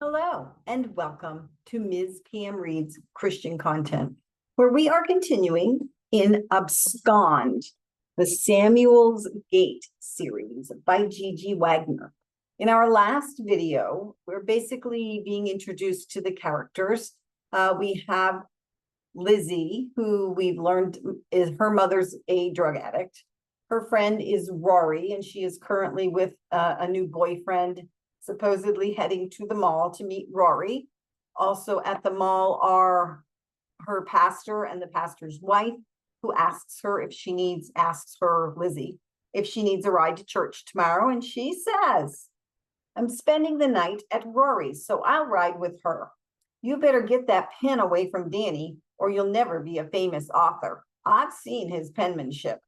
Hello, and welcome to Ms. PM Reads Christian Content, where we are continuing in Abscond, the Samuel's Gate series by GG Wagner. In our last video, we're basically being introduced to the characters. We have Lyzee, who we've learned is her mother's a drug addict. Her friend is Rory, and she is currently with a new boyfriend, supposedly heading to the mall to meet Rory. Also at the mall are her pastor and the pastor's wife, who asks her, Lyzee, if she needs a ride to church tomorrow. And she says, I'm spending the night at Rory's, so I'll ride with her. You better get that pen away from Danny, or you'll never be a famous author. I've seen his penmanship.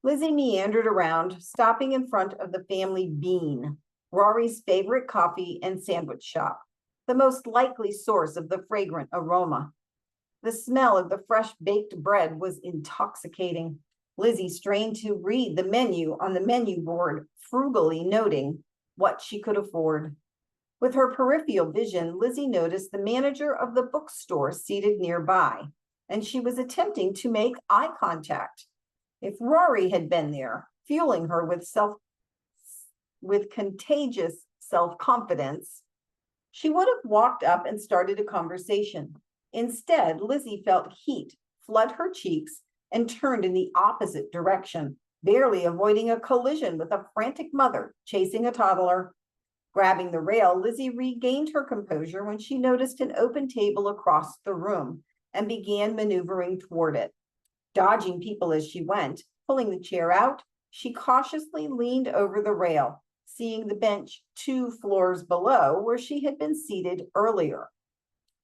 Lyzee meandered around, stopping in front of the Family Bean, Rory's favorite coffee and sandwich shop, the most likely source of the fragrant aroma. The smell of the fresh baked bread was intoxicating. Lyzee strained to read the menu on the menu board, frugally noting what she could afford. With her peripheral vision, Lyzee noticed the manager of the bookstore seated nearby, and she was attempting to make eye contact. If Rory had been there, fueling her with contagious self-confidence, she would have walked up and started a conversation. Instead, Lyzee felt heat flood her cheeks and turned in the opposite direction, barely avoiding a collision with a frantic mother chasing a toddler. Grabbing the rail, Lyzee regained her composure when she noticed an open table across the room and began maneuvering toward it. Dodging people as she went, pulling the chair out, she cautiously leaned over the rail, seeing the bench 2 floors below where she had been seated earlier.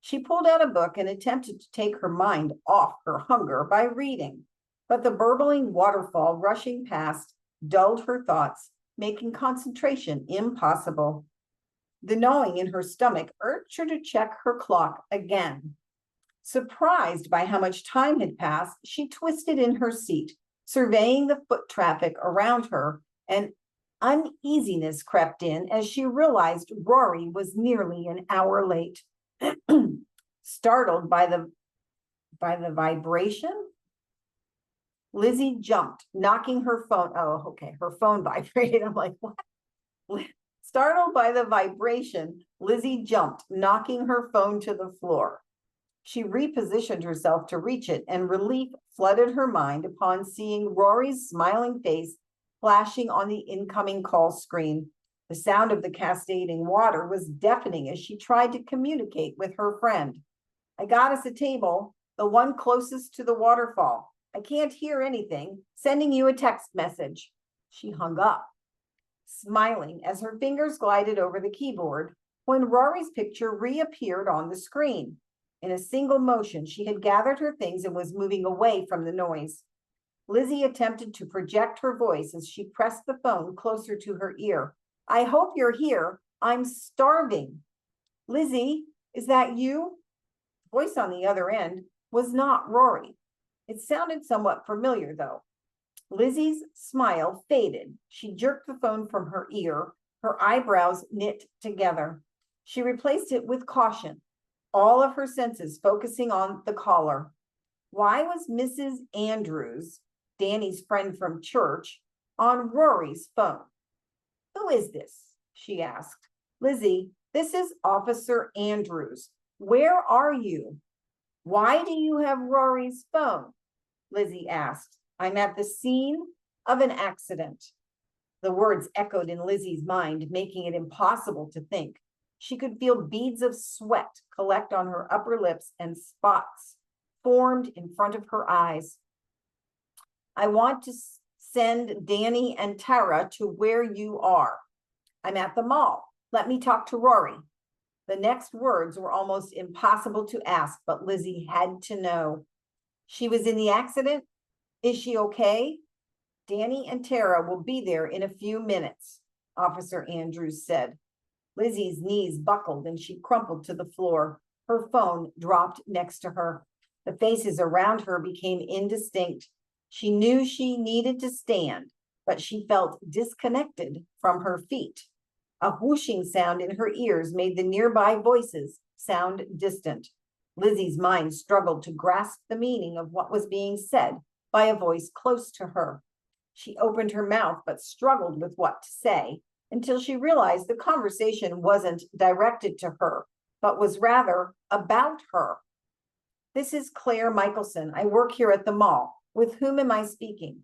She pulled out a book and attempted to take her mind off her hunger by reading, but the burbling waterfall rushing past dulled her thoughts, making concentration impossible. The gnawing in her stomach urged her to check her clock again. Surprised by how much time had passed, she twisted in her seat, surveying the foot traffic around her, and uneasiness crept in as she realized Rory was nearly an hour late. Startled by the vibration, Lyzee jumped, knocking her phone. Oh, okay, her phone vibrated. I'm like, what? Startled by the vibration, Lyzee jumped, knocking her phone to the floor. She repositioned herself to reach it, and relief flooded her mind upon seeing Rory's smiling face flashing on the incoming call screen. The sound of the cascading water was deafening as she tried to communicate with her friend. I got us a table, the one closest to the waterfall. I can't hear anything. Sending you a text message. She hung up, smiling as her fingers glided over the keyboard when Rory's picture reappeared on the screen. In a single motion, she had gathered her things and was moving away from the noise. Lyzee attempted to project her voice as she pressed the phone closer to her ear. I hope you're here. I'm starving. Lyzee, is that you? The voice on the other end was not Rory. It sounded somewhat familiar, though. Lyzee's smile faded. She jerked the phone from her ear, her eyebrows knit together. She replaced it with caution, all of her senses focusing on the caller. Why was Mrs. Andrews, Danny's friend from church, on Rory's phone? Who is this? She asked. Lyzee, this is Officer Andrews. Where are you? Why do you have Rory's phone? Lyzee asked. I'm at the scene of an accident. The words echoed in Lyzee's mind, making it impossible to think. She could feel beads of sweat collect on her upper lips and spots formed in front of her eyes. I want to send Danny and Tara to where you are. I'm at the mall. Let me talk to Rory. The next words were almost impossible to ask, but Lyzee had to know. She was in the accident? Is she okay? Danny and Tara will be there in a few minutes, Officer Andrews said. Lyzee's knees buckled and she crumpled to the floor. Her phone dropped next to her. The faces around her became indistinct. She knew she needed to stand, but she felt disconnected from her feet. A whooshing sound in her ears made the nearby voices sound distant. Lyzee's mind struggled to grasp the meaning of what was being said by a voice close to her. She opened her mouth but struggled with what to say until she realized the conversation wasn't directed to her, but was rather about her. This is Claire Michelson. I work here at the mall. With whom am I speaking?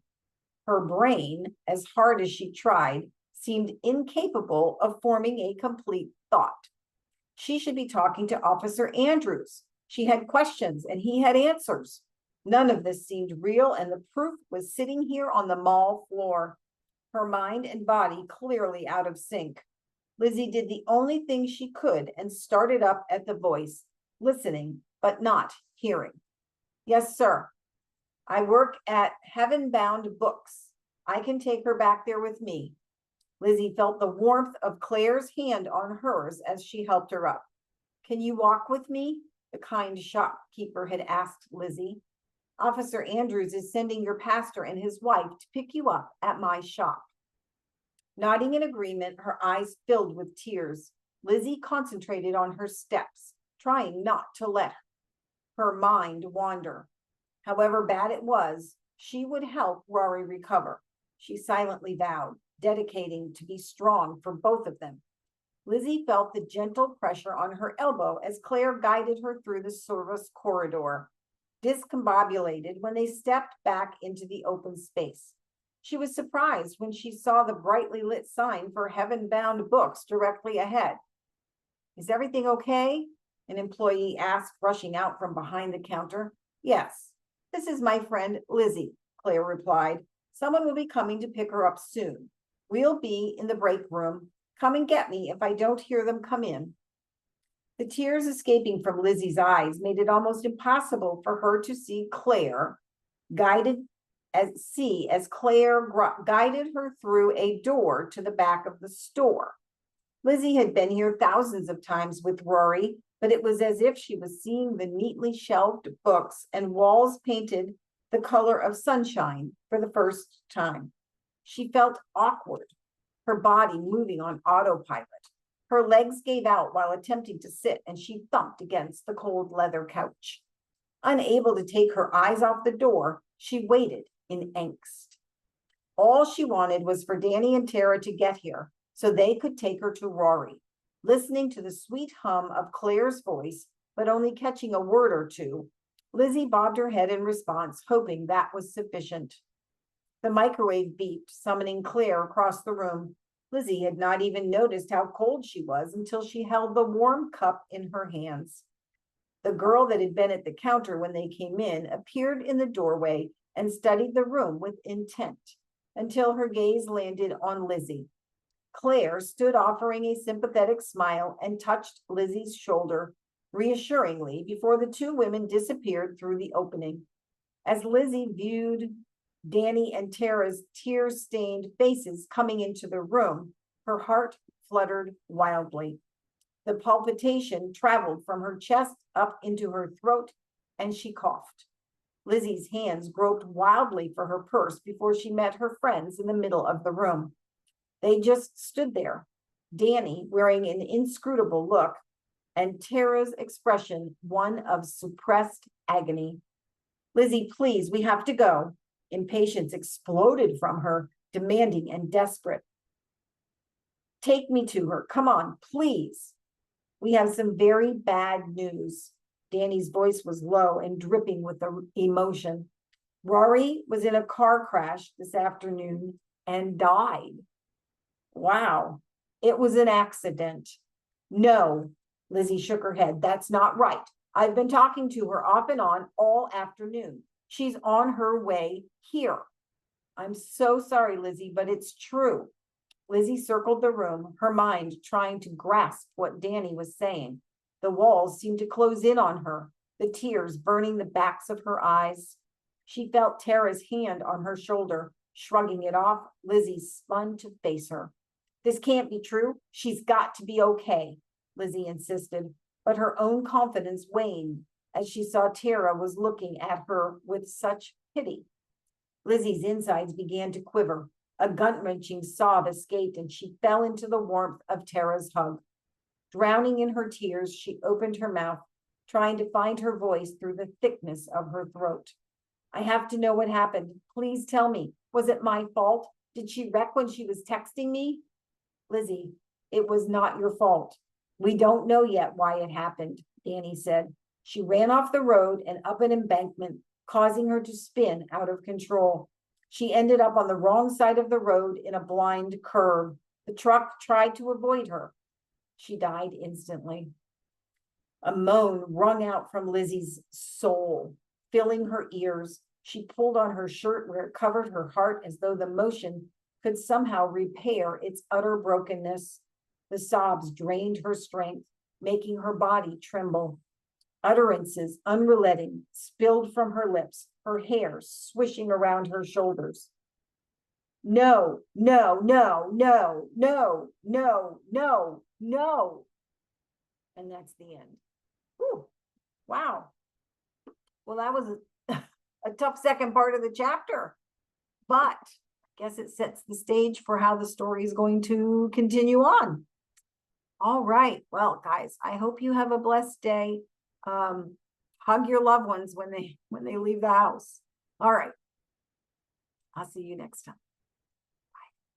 Her brain, as hard as she tried, seemed incapable of forming a complete thought. She should be talking to Officer Andrews. She had questions and he had answers. None of this seemed real, and the proof was sitting here on the mall floor. Her mind and body clearly out of sync. Lyzee did the only thing she could and started up at the voice, listening, but not hearing. Yes, sir. I work at Heaven Bound Books. I can take her back there with me. Lyzee felt the warmth of Claire's hand on hers as she helped her up. Can you walk with me? The kind shopkeeper had asked Lyzee. Officer Andrews is sending your pastor and his wife to pick you up at my shop. Nodding in agreement, her eyes filled with tears. Lyzee concentrated on her steps, trying not to let her mind wander. However bad it was, she would help Rory recover. She silently vowed, dedicating to be strong for both of them. Lyzee felt the gentle pressure on her elbow as Claire guided her through the service corridor. Discombobulated when they stepped back into the open space. She was surprised when she saw the brightly lit sign for Heaven Bound Books directly ahead. Is everything okay? An employee asked, rushing out from behind the counter. Yes, this is my friend Lyzee, Claire replied. Someone will be coming to pick her up soon. We'll be in the break room. Come and get me if I don't hear them come in. The tears escaping from Lyzee's eyes made it almost impossible for her to see Claire, as Claire guided her through a door to the back of the store. Lyzee had been here thousands of times with Rory, but it was as if she was seeing the neatly shelved books and walls painted the color of sunshine for the first time. She felt awkward, her body moving on autopilot. Her legs gave out while attempting to sit, and she thumped against the cold leather couch. Unable to take her eyes off the door, she waited in angst. All she wanted was for Danny and Tara to get here so they could take her to Rory. Listening to the sweet hum of Claire's voice, but only catching a word or two, Lyzee bobbed her head in response, hoping that was sufficient. The microwave beeped, summoning Claire across the room. Lyzee had not even noticed how cold she was until she held the warm cup in her hands. The girl that had been at the counter when they came in appeared in the doorway and studied the room with intent until her gaze landed on Lyzee. Claire stood offering a sympathetic smile and touched Lyzee's shoulder reassuringly before the two women disappeared through the opening. As Lyzee viewed Danny and Tara's tear-stained faces coming into the room, her heart fluttered wildly. The palpitation traveled from her chest up into her throat, and she coughed. Lyzee's hands groped wildly for her purse before she met her friends in the middle of the room. They just stood there, Danny wearing an inscrutable look, and Tara's expression one of suppressed agony. Lyzee, please, we have to go. Impatience exploded from her, demanding and desperate. Take me to her. Come on, please. We have some very bad news. Danny's voice was low and dripping with emotion. Rory was in a car crash this afternoon and died. Wow, it was an accident. No, Lyzee shook her head. That's not right. I've been talking to her off and on all afternoon. She's on her way here. I'm so sorry, Lyzee, but it's true. Lyzee circled the room, her mind trying to grasp what Danny was saying. The walls seemed to close in on her, the tears burning the backs of her eyes. She felt Tara's hand on her shoulder. Shrugging it off, Lyzee spun to face her. This can't be true. She's got to be okay, Lyzee insisted, but her own confidence waned as she saw Tara was looking at her with such pity. Lyzee's insides began to quiver. A gut-wrenching sob escaped, and she fell into the warmth of Tara's hug. Drowning in her tears, she opened her mouth, trying to find her voice through the thickness of her throat. I have to know what happened. Please tell me. Was it my fault? Did she wreck when she was texting me? Lyzee, it was not your fault. We don't know yet why it happened, Danny said. She ran off the road and up an embankment, causing her to spin out of control. She ended up on the wrong side of the road in a blind curve. The truck tried to avoid her. She died instantly. A moan rung out from Lyzee's soul, filling her ears. She pulled on her shirt where it covered her heart as though the motion could somehow repair its utter brokenness. The sobs drained her strength, making her body tremble. Utterances, unrelenting, spilled from her lips, her hair swishing around her shoulders. No, no, no, no, no, no, no, no. And that's the end. Whew. Wow. Well, that was a tough second part of the chapter, but I guess it sets the stage for how the story is going to continue on. All right. Well, guys, I hope you have a blessed day. Hug your loved ones when they leave the house. All right. I'll see you next time.